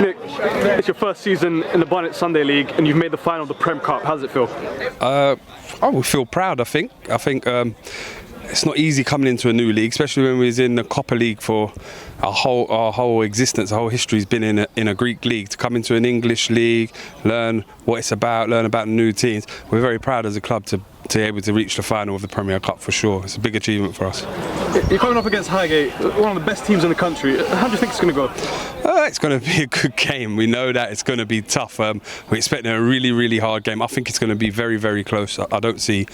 Nick, it's your first season in the Barnet Sunday League and you've made the final of the Prem Cup. How does it feel? We feel proud, I think. It's not easy coming into a new league, especially when we was in the Copper League for our whole existence. Our whole history's been in a Greek league. To come into an English league, learn what it's about, learn about new teams. We're very proud as a club to be able to reach the final of the Premier Cup for sure. It's a big achievement for us. You're coming up against Highgate, one of the best teams in the country. How do you think it's going to go? It's going to be a good game. We know that it's going to be tough. We're expecting a really, really hard game. I think it's going to be very, very close. I don't see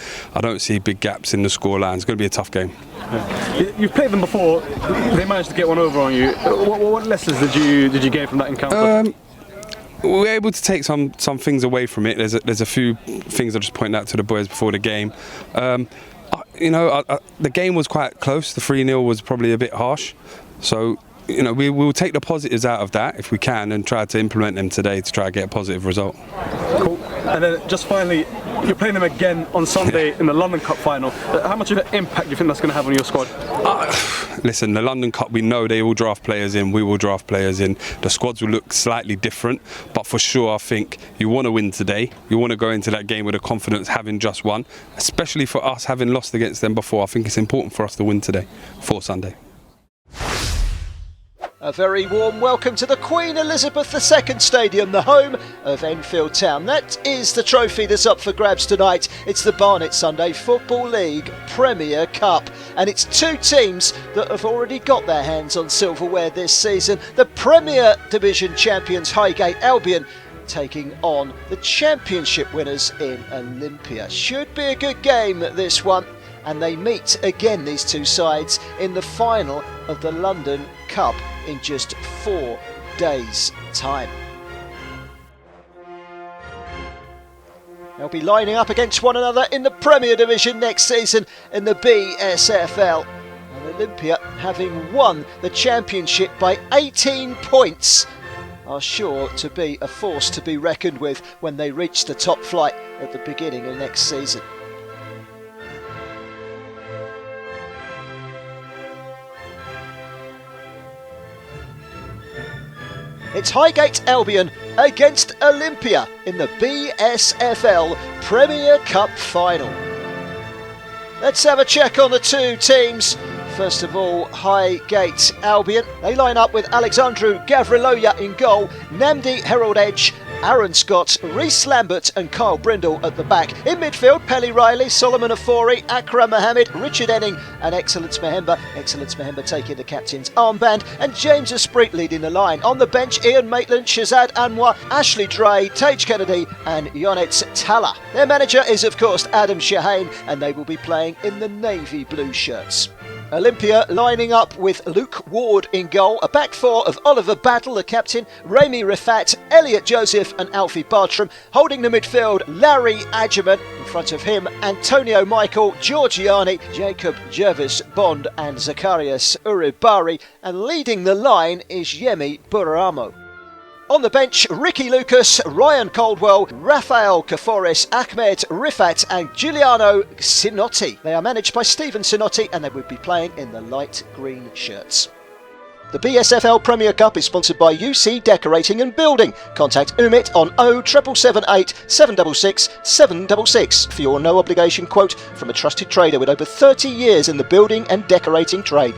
big gaps in the scoreline. It's going to be a tough game. Yeah. You've played them before. They managed to get one over on you. What lessons did you gain from that encounter? We were able to take some things away from it. There's a few things I'll just point out to the boys before the game. The game was quite close. The 3-0 was probably a bit harsh. So, we will take the positives out of that if we can and try to implement them today to try to get a positive result. Cool. And then just finally, you're playing them again on Sunday in the London Cup final. How much of an impact do you think that's going to have on your squad? Listen, the London Cup, we know they will draft players in, we will draft players in. The squads will look slightly different, but for sure I think you want to win today. You want to go into that game with a confidence having just won, especially for us having lost against them before. I think it's important for us to win today for Sunday. A very warm welcome to the Queen Elizabeth II Stadium, the home of Enfield Town. That is the trophy that's up for grabs tonight. It's the Barnet Sunday Football League Premier Cup. And it's two teams that have already got their hands on silverware this season. The Premier Division champions Highgate Albion taking on the Championship winners in Olympia. Should be a good game, this one. And they meet again, these two sides, in the final of the London Cup in just 4 days' time. They'll be lining up against one another in the Premier Division next season in the BSFL. And Olympia, having won the championship by 18 points, are sure to be a force to be reckoned with when they reach the top flight at the beginning of next season. It's Highgate Albion against Olympia in the BSFL Premier Cup final. Let's have a check on the two teams. First of all, Highgate Albion. They line up with Alexandru Gavriloya in goal, Namdi Herald Edge, Aaron Scott, Reece Lambert and Kyle Brindle at the back. In midfield, Pelly Riley, Solomon Afori, Akram Mohammed, Richard Enning and Excellence Mahemba. Excellence Mahemba taking the captain's armband and James Esprit leading the line. On the bench, Ian Maitland, Shazad Anwar, Ashley Dre, Tage Kennedy and Yonet Talla. Their manager is of course Adam Shahane and they will be playing in the navy blue shirts. Olympia lining up with Luke Ward in goal, a back four of Oliver Battle, the captain, Rami Rifat, Elliot Joseph and Alfie Bartram. Holding the midfield, Larry Adjaman. In front of him, Antonio Michael, Giorgiani, Jacob Jervis Bond and Zacharias Uribari. And leading the line is Yemi Buramo. On the bench, Ricky Lucas, Ryan Caldwell, Rafael Kafores, Ahmed Rifat and Giuliano Sinotti. They are managed by Stephen Sinotti and they would be playing in the light green shirts. The BSFL Premier Cup is sponsored by UC Decorating and Building. Contact Umit on 07778 766 766 for your no obligation quote from a trusted trader with over 30 years in the building and decorating trade.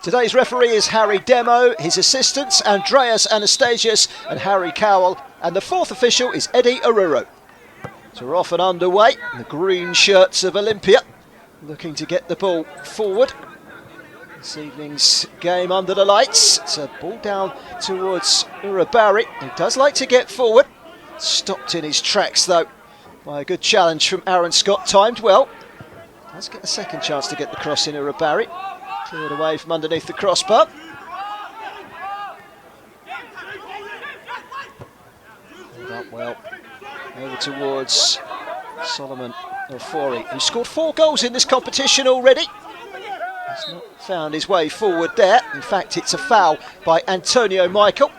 Today's referee is Harry Demo, his assistants Andreas Anastasius and Harry Cowell, and the fourth official is Eddie Aruro. So we're off and underway, the green shirts of Olympia, looking to get the ball forward. This evening's game under the lights. It's a ball down towards Uribari, who does like to get forward. Stopped in his tracks though by a good challenge from Aaron Scott, timed well. Does get a second chance to get the cross in Uribari. Cleared away from underneath the crossbar. Hold up well. Over towards Solomon Ofori, who scored 4 goals in this competition already. He's not found his way forward there. In fact, it's a foul by Antonio Michael.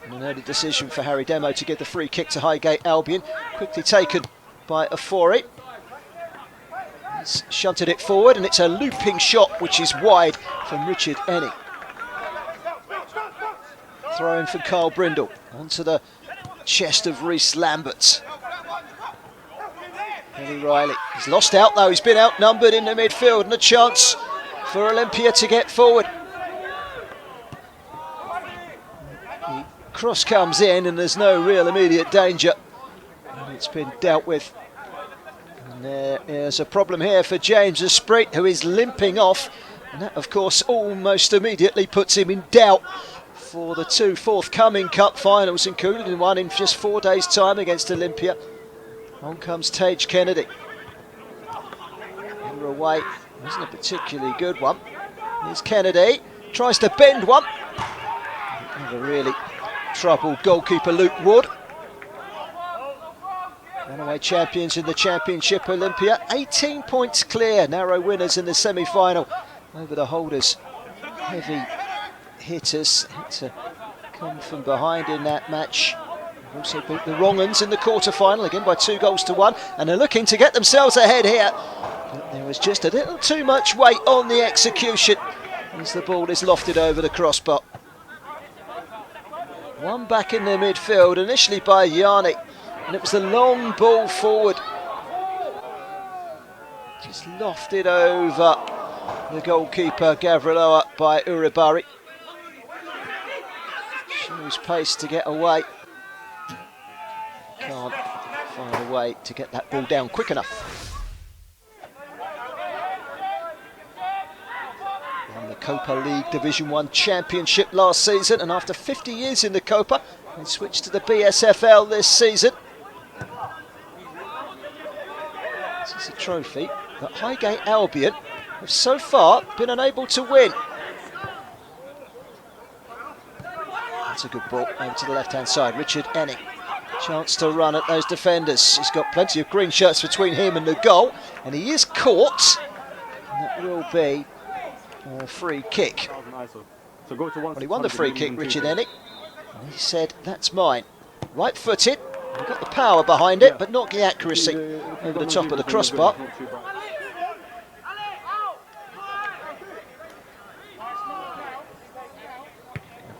And an early decision for Harry Demo to give the free kick to Highgate Albion. Quickly taken by Ofori. He's shunted it forward, and it's a looping shot which is wide from Richard Enning. Throw in for Carl Brindle onto the chest of Rhys Lambert. Henry Riley, he's lost out though, he's been outnumbered in the midfield, and a chance for Olympia to get forward. The cross comes in and there's no real immediate danger. And it's been dealt with. And there's a problem here for James Esprit, who is limping off. And that of course almost immediately puts him in doubt for the two forthcoming cup finals, including one in just 4 days' time against Olympia. On comes Tage Kennedy. Header away, wasn't a particularly good one. Here's Kennedy, tries to bend one. Never really troubled goalkeeper Luke Wood. Runaway champions in the Championship, Olympia, 18 points clear, narrow winners in the semi-final over the holders. Heavy hitters had to come from behind in that match. They've also beat the Wrong-uns in the quarter-final, again by 2-1, and they're looking to get themselves ahead here. But there was just a little too much weight on the execution as the ball is lofted over the crossbar. One back in the midfield, initially by Yanni, and it was the long ball forward. Just lofted over the goalkeeper Gavriloa by Uribari. Shows pace to get away. Can't find a way to get that ball down quick enough. Won the Copa League Division 1 Championship last season, and after 50 years in the Copa, they switched to the BSFL this season. This is a trophy that Highgate Albion have so far been unable to win. That's a good ball over to the left-hand side. Richard Enning, chance to run at those defenders. He's got plenty of green shirts between him and the goal, and he is caught. And that will be a free kick. Well, he won the free kick, Richard Enning, and he said, "That's mine." Right-footed, he got the power behind it, but not the accuracy over the top of the crossbar.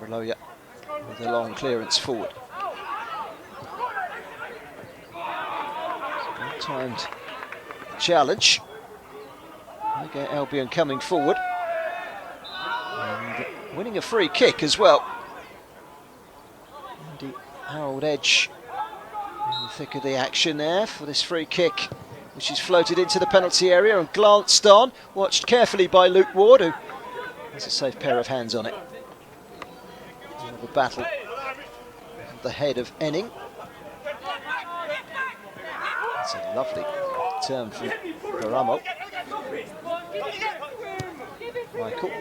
Gavriloa with a long clearance forward. Timed challenge. Highgate Albion coming forward and winning a free kick as well. Andy Harold Edge in the thick of the action there for this free kick, which is floated into the penalty area and glanced on, watched carefully by Luke Ward, who has a safe pair of hands on it. The battle at the head of Enning. That's a lovely turn from Baramo. Michael,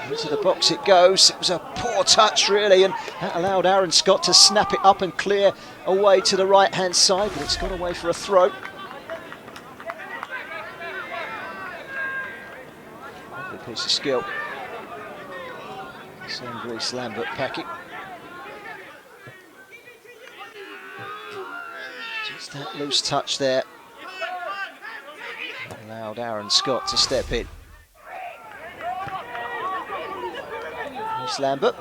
into the box it goes. It was a poor touch really, and that allowed Aaron Scott to snap it up and clear away to the right hand side, but it's gone away for a throw. Lovely piece of skill. Same Rhys Lambert packing. Just that loose touch there allowed Aaron Scott to step in. Rhys Lambert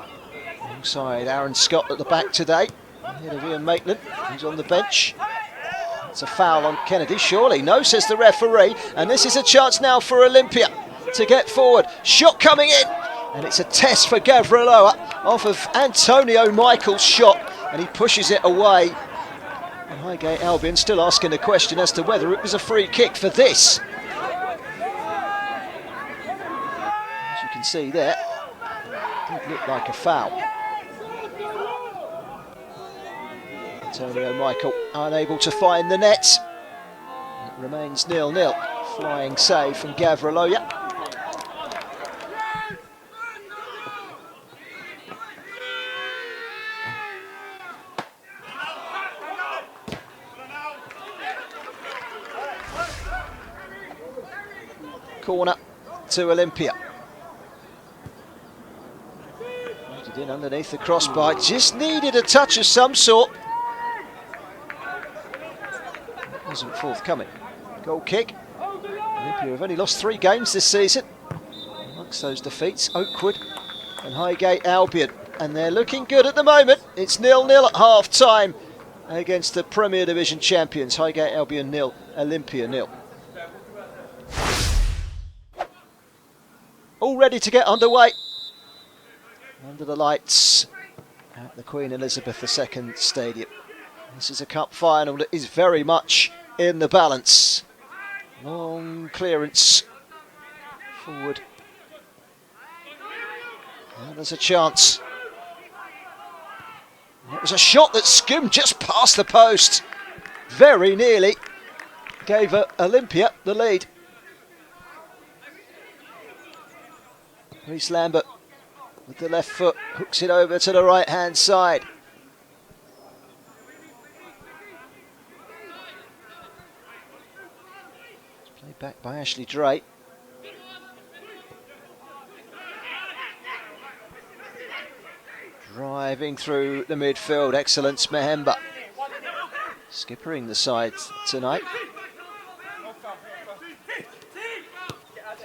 alongside Aaron Scott at the back today, ahead of Ian Maitland, who's on the bench. It's a foul on Kennedy, surely. No, says the referee, and this is a chance now for Olympia to get forward. Shot coming in, and it's a test for Gavriloa off of Antonio Michael's shot, and he pushes it away. And Highgate Albion still asking the question as to whether it was a free kick for this. As you can see there, it did look like a foul. Antonio Michael unable to find the net. It remains 0-0. Flying save from Gavriloa. Corner to Olympia. Put it in underneath the crossbar. Just needed a touch of some sort. It wasn't forthcoming. Goal kick. Olympia have only lost 3 games this season. Amongst those defeats, Oakwood and Highgate Albion. And they're looking good at the moment. It's 0-0 at half-time against the Premier Division champions. Highgate Albion 0, Olympia 0. All ready to get underway. Under the lights at the Queen Elizabeth II Stadium. This is a cup final that is very much in the balance. Long clearance forward. Now there's a chance. It was a shot that skimmed just past the post. Very nearly gave Olympia the lead. Reece Lambert with the left foot hooks it over to the right hand side. It's played back by Ashley Drake. Driving through the midfield, excellence Mahemba. Skippering the side tonight.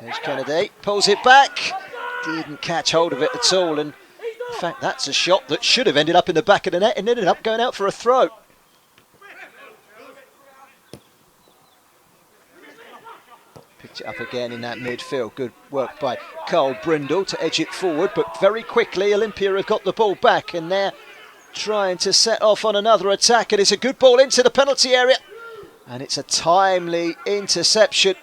There's Kennedy, pulls it back. Didn't catch hold of it at all, and in fact that's a shot that should have ended up in the back of the net and ended up going out for a throw. Picked it up again in that midfield. Good work by Carl Brindle to edge it forward, but very quickly Olympia have got the ball back and they're trying to set off on another attack, and it's a good ball into the penalty area and it's a timely interception.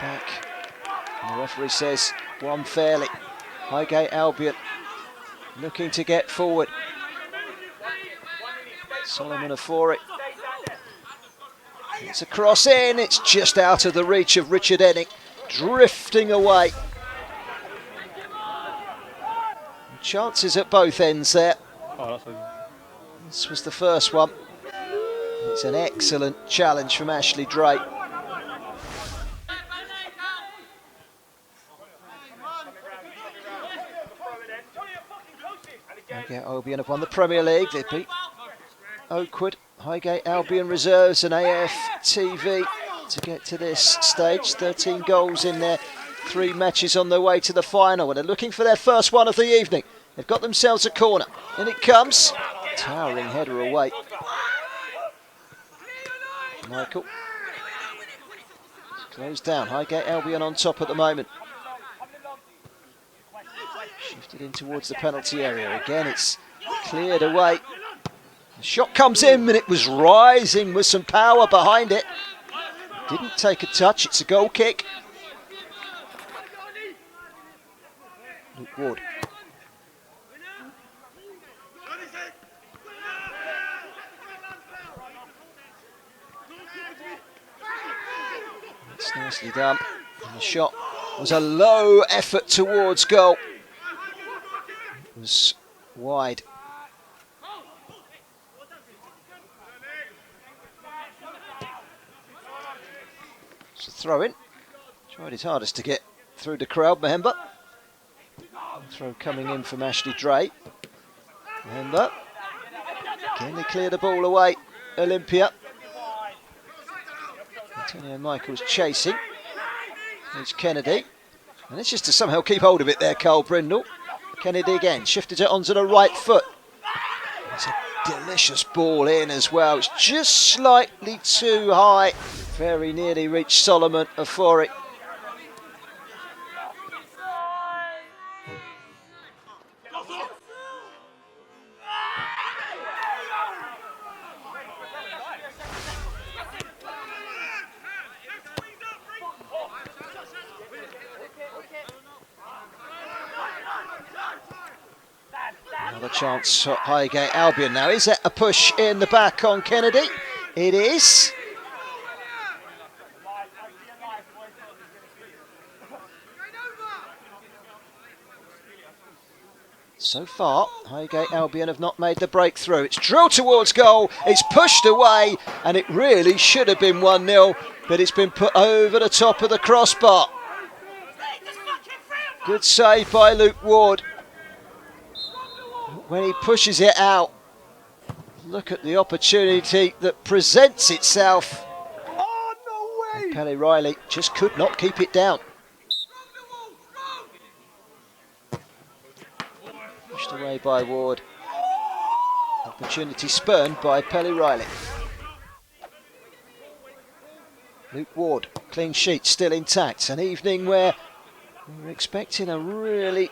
Back. And the referee says one fairly. Highgate Albion looking to get forward. Solomon Afori. It's a cross in, it's just out of the reach of Richard Enning, drifting away. Chances at both ends there. This was the first one. It's an excellent challenge from Ashley Drake. Highgate Albion have won the Premier League. They beat Oakwood, Highgate Albion reserves and AFTV to get to this stage. 13 goals in their 3 matches on their way to the final, and they're looking for their first one of the evening. They've got themselves a corner. In it comes. Towering header away. Michael. Closed down. Highgate Albion on top at the moment. Shifted in towards the penalty area. Again, it's cleared away. The shot comes in and it was rising with some power behind it. Didn't take a touch. It's a goal kick. Luke Ward. That's nicely done. And the shot was a low effort towards goal. It was wide. It's a throw in. Tried his hardest to get through the crowd, Mahemba. Throw coming in from Ashley Drake. Mahemba. Again, they clear the ball away. Olympia. Antonio Michaels chasing. There's Kennedy. And it's just to somehow keep hold of it there, Carl Brindle. Kennedy again, shifted it onto the right foot. It's a delicious ball in as well. It's just slightly too high. Very nearly reached Solomon Afori. Another chance for Highgate Albion now. Is it a push in the back on Kennedy? It is. So far, Highgate Albion have not made the breakthrough. It's drilled towards goal, it's pushed away, and it really should have been 1-0, but it's been put over the top of the crossbar. Good save by Luke Ward. When he pushes it out, look at the opportunity that presents itself. Oh, no way! Pelly Riley just could not keep it down. Pushed away by Ward. Opportunity spurned by Pelly Riley. Luke Ward, clean sheet still intact. An evening where we're expecting a really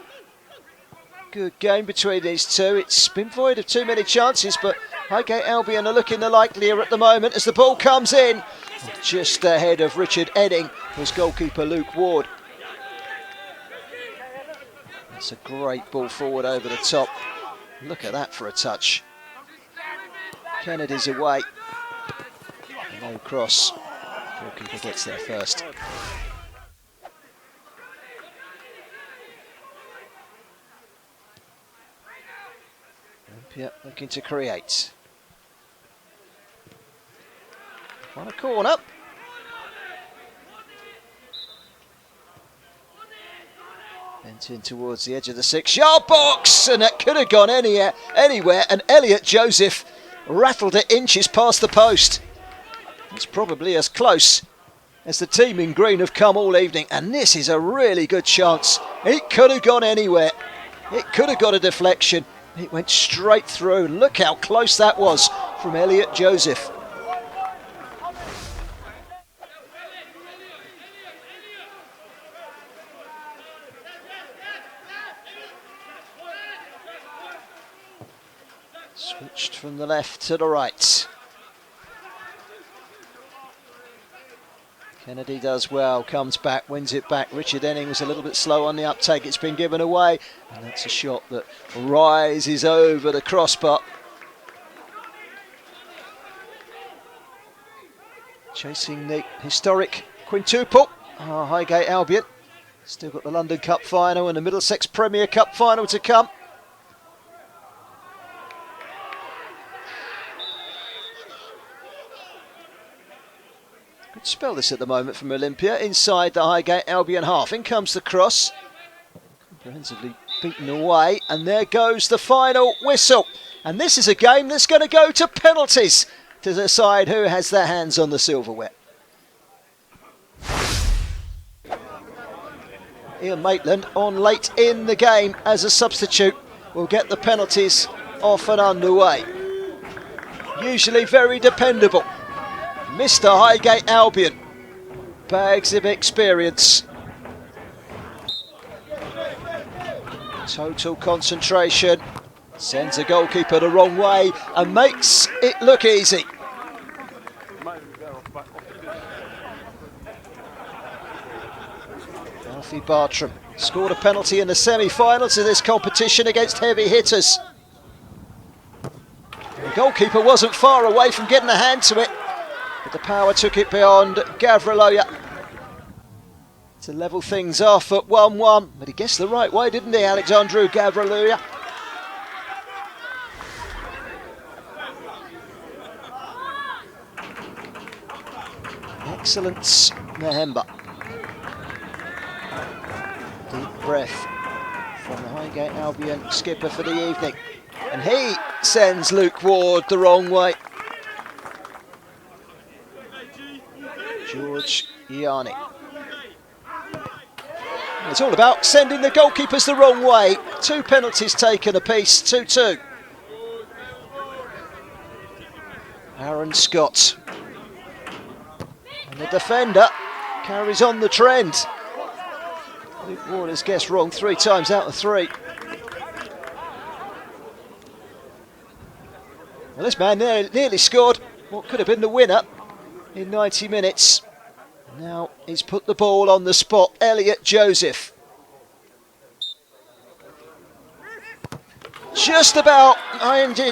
good game between these two. It's been void of too many chances, but Highgate Albion are looking the likelier at the moment as the ball comes in. Just ahead of Richard Edding was goalkeeper Luke Ward. That's a great ball forward over the top. Look at that for a touch. Kennedy's away. No cross. Goalkeeper gets there first. Olympia looking to create. On a corner. Bent in towards the edge of the 6-yard box, and it could have gone anywhere, and Elliot Joseph rattled it inches past the post. It's probably as close as the team in green have come all evening, and this is a really good chance. It could have gone anywhere. It could have got a deflection. It went straight through. Look how close that was from Elliot Joseph. Switched from the left to the right. Kennedy does well, comes back, wins it back. Richard Enning was a little bit slow on the uptake. It's been given away, and that's a shot that rises over the crossbar. Chasing the historic quintuple, Highgate Albion. Still got the London Cup final and the Middlesex Premier Cup final to come. Good spell this at the moment from Olympia inside the Highgate Albion half. In comes the cross. Comprehensively beaten away, and there goes the final whistle. And this is a game that's going to go to penalties to decide who has their hands on the silverware. Ian Maitland on late in the game as a substitute will get the penalties off and underway. Usually very dependable. Mr. Highgate Albion, bags of experience. Total concentration, sends the goalkeeper the wrong way and makes it look easy. Alfie Bartram scored a penalty in the semi-finals of this competition against heavy hitters. The goalkeeper wasn't far away from getting a hand to it, but the power took it beyond Gavriloya to level things off at 1-1. But he guessed the right way, didn't he, Alexandru Gavriloya? Excellence, Nahemba. Deep breath from the Highgate Albion skipper for the evening. And he sends Luke Ward the wrong way. George Iani. It's all about sending the goalkeepers the wrong way. 2 penalties taken apiece, 2-2. Aaron Scott. And the defender carries on the trend. Luke Ward has guessed wrong 3 times out of 3. Well, this man nearly scored what could have been the winner in 90 minutes. Now he's put the ball on the spot. Elliot Joseph. Just about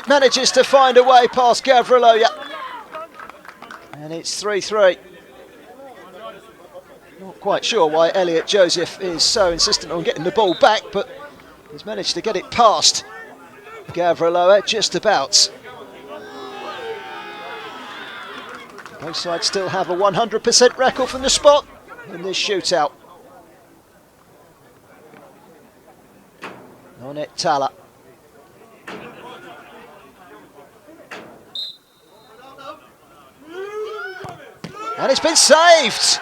manages to find a way past Gavriloya. And it's 3-3. Not quite sure why Elliot Joseph is so insistent on getting the ball back, but he's managed to get it past Gavriloya just about. Both sides still have a 100% record from the spot in this shootout. Nonet Tala. And it's been saved.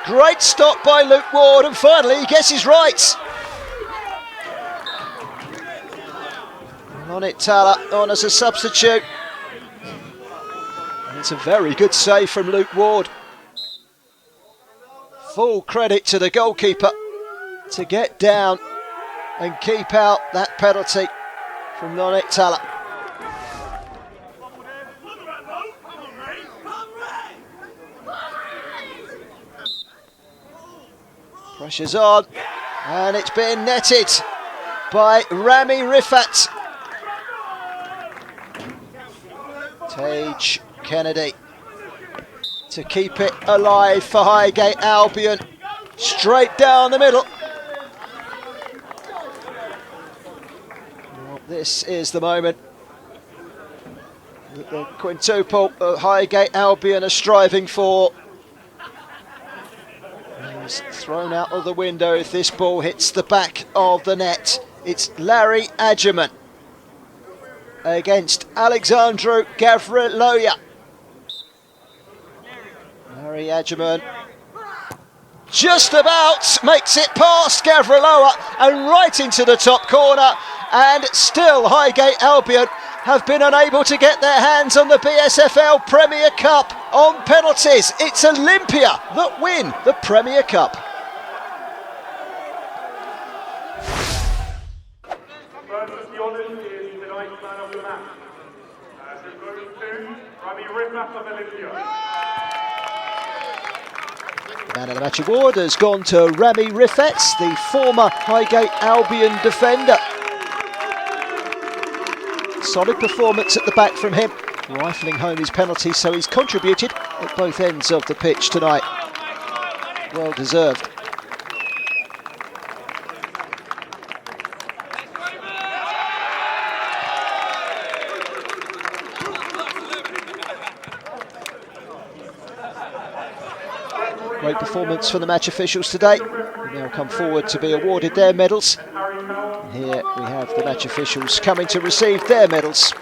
Great stop by Luke Ward, and finally he guesses right. Lonit Tala on as a substitute. And it's a very good save from Luke Ward. Full credit to the goalkeeper to get down and keep out that penalty from Lonit Tala. Pressure's on, and it's been netted by Rami Rifat. Tage Kennedy to keep it alive for Highgate Albion. Straight down the middle. Well, this is the moment that the quintuple of Highgate Albion are striving for. He's thrown out of the window if this ball hits the back of the net. It's Larry Adjaman against Alexandru Gavriloya. Larry Adjaman just about makes it past Gavriloya and right into the top corner, and still Highgate Albion have been unable to get their hands on the BSFL Premier Cup on penalties. It's Olympia that win the Premier Cup. Versus the honours is tonight's man of the match. It goes to Rami Rifat of Olympia. Man of the match award has gone to Rami Rifat, the former Highgate Albion defender. Solid performance at the back from him, rifling home his penalty, so he's contributed at both ends of the pitch tonight. Well deserved. Great performance from the match officials today. They now come forward to be awarded their medals. And here we have the match officials coming to receive their medals.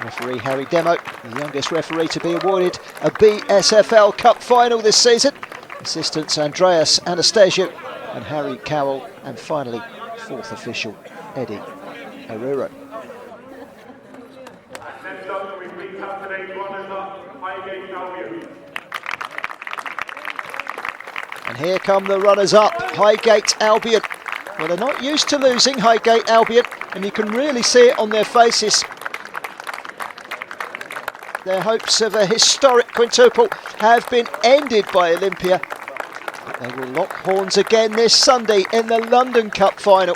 Referee Harry Demo, the youngest referee to be awarded a BSFL Cup final this season. Assistants Andreas Anastasio and Harry Cowell, and finally fourth official Eddie Aruro. Next up, we please have today's runners-up, Highgate Albion. And here come the runners-up, Highgate Albion. Well, they're not used to losing, Highgate Albion, and you can really see it on their faces. Their hopes of a historic quintuple have been ended by Olympia. But they will lock horns again this Sunday in the London Cup final,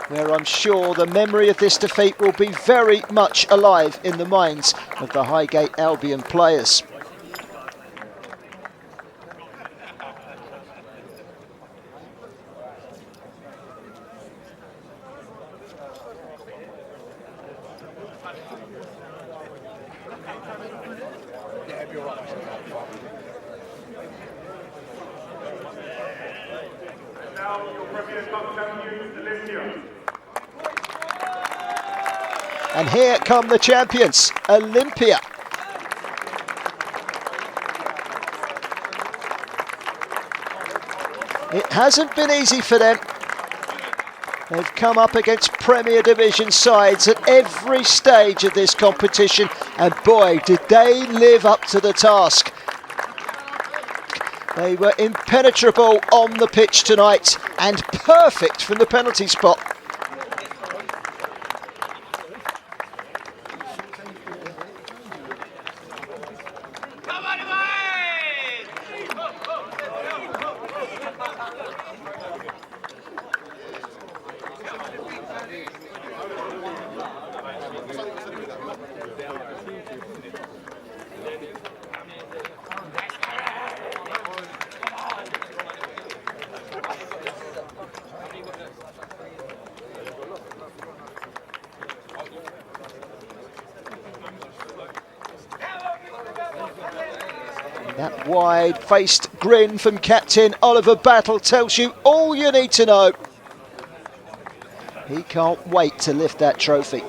where I'm sure the memory of this defeat will be very much alive in the minds of the Highgate Albion players. Now, your Premier Cup champions, Olympia. And here come the champions, Olympia. It hasn't been easy for them. They've come up against Premier Division sides at every stage of this competition, and boy, did they live up to the task. They were impenetrable on the pitch tonight and perfect from the penalty spot. That wide-faced grin from captain Oliver Battle tells you all you need to know. He can't wait to lift that trophy.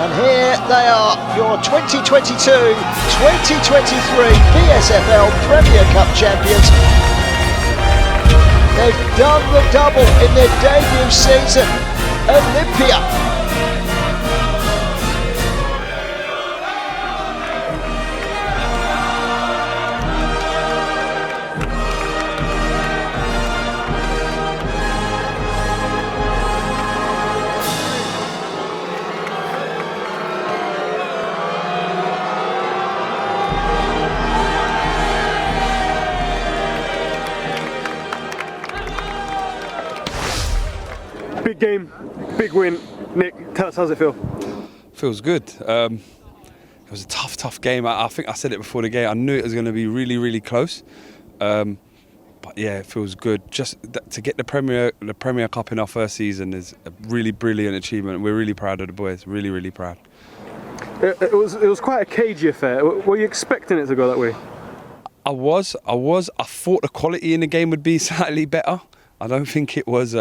And here they are, your 2022-2023 BSFL Premier Cup champions. They've done the double in their debut season, Olympia. Big game, big win. Nick, tell us, how's it feel? Feels good. It was a tough game. I think I said it before the game. I knew it was going to be really close. But yeah, it feels good. Just to get the Premier Cup in our first season is a really brilliant achievement. We're really proud of the boys. Really proud. It was quite a cagey affair. Were you expecting it to go that way? I was. I thought the quality in the game would be slightly better. I don't think it was.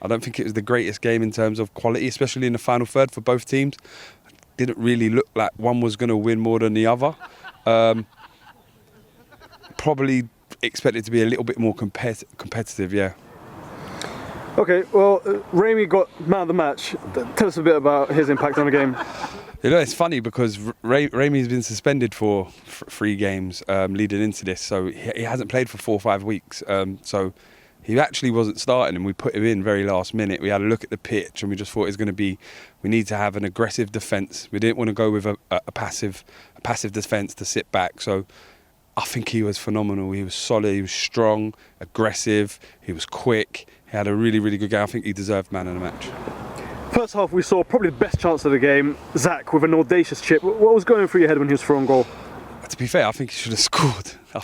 I don't think it was the greatest game in terms of quality, especially in the final third for both teams. Didn't really look like one was going to win more than the other. Probably expected to be a little bit more competitive, yeah. Okay, well, Ramey got man of the match. Tell us a bit about his impact on the game. You know, it's funny because Ramey's been suspended for 3 games leading into this, so he hasn't played for 4 or 5 weeks. So he actually wasn't starting, and we put him in very last minute. We had a look at the pitch, and we just thought it was going to be, we need to have an aggressive defence. We didn't want to go with a passive defence to sit back. So I think he was phenomenal. He was solid, he was strong, aggressive, he was quick. He had a really good game. I think he deserved man of the match. First half, we saw probably the best chance of the game. Zach with an audacious chip. What was going through your head when he was throwing goal? To be fair, I think he should have scored. I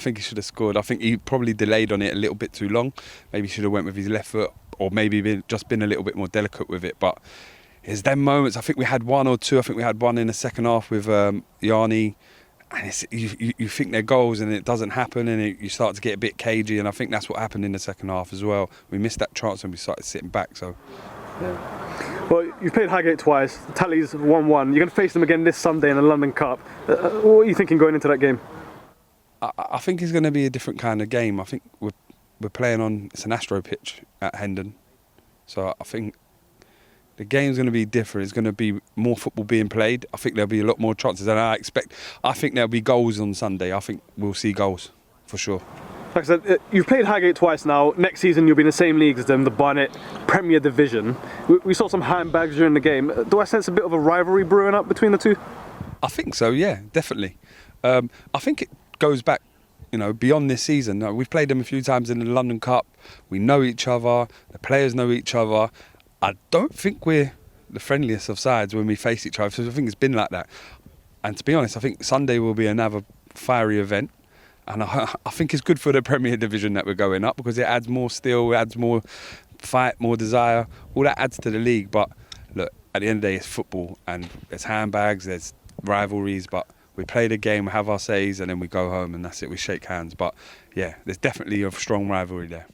think he probably delayed on it a little bit too long. Maybe he should have went with his left foot, or maybe just been a little bit more delicate with it. But it's them moments. I think we had 1 or 2. I think we had one in the second half with Yanni. And you think they're goals and it doesn't happen, and you start to get a bit cagey. And I think that's what happened in the second half as well. We missed that chance and we started sitting back. So. Yeah. Well, you've played Highgate twice. The tally's 1-1. You're going to face them again this Sunday in the London Cup. What are you thinking going into that game? I think it's going to be a different kind of game. I think we're playing on, it's an Astro pitch at Hendon. So I think the game's going to be different. It's going to be more football being played. I think there'll be a lot more chances than I expect. I think there'll be goals on Sunday. I think we'll see goals for sure. Like I said, you've played Highgate twice now. Next season you'll be in the same league as them, the Barnet Premier Division. We saw some handbags during the game. Do I sense a bit of a rivalry brewing up between the two? I think so, yeah, definitely. I think it goes back, beyond this season. We've played them a few times in the London Cup. We know each other. The players know each other. I don't think we're the friendliest of sides when we face each other. So I think it's been like that. And to be honest, I think Sunday will be another fiery event. And I think it's good for the Premier Division that we're going up, because it adds more steel, it adds more fight, more desire. All that adds to the league. But look, at the end of the day, it's football, and there's handbags, there's rivalries, but we play the game, we have our says, and then we go home, and that's it. We shake hands. But yeah, there's definitely a strong rivalry there.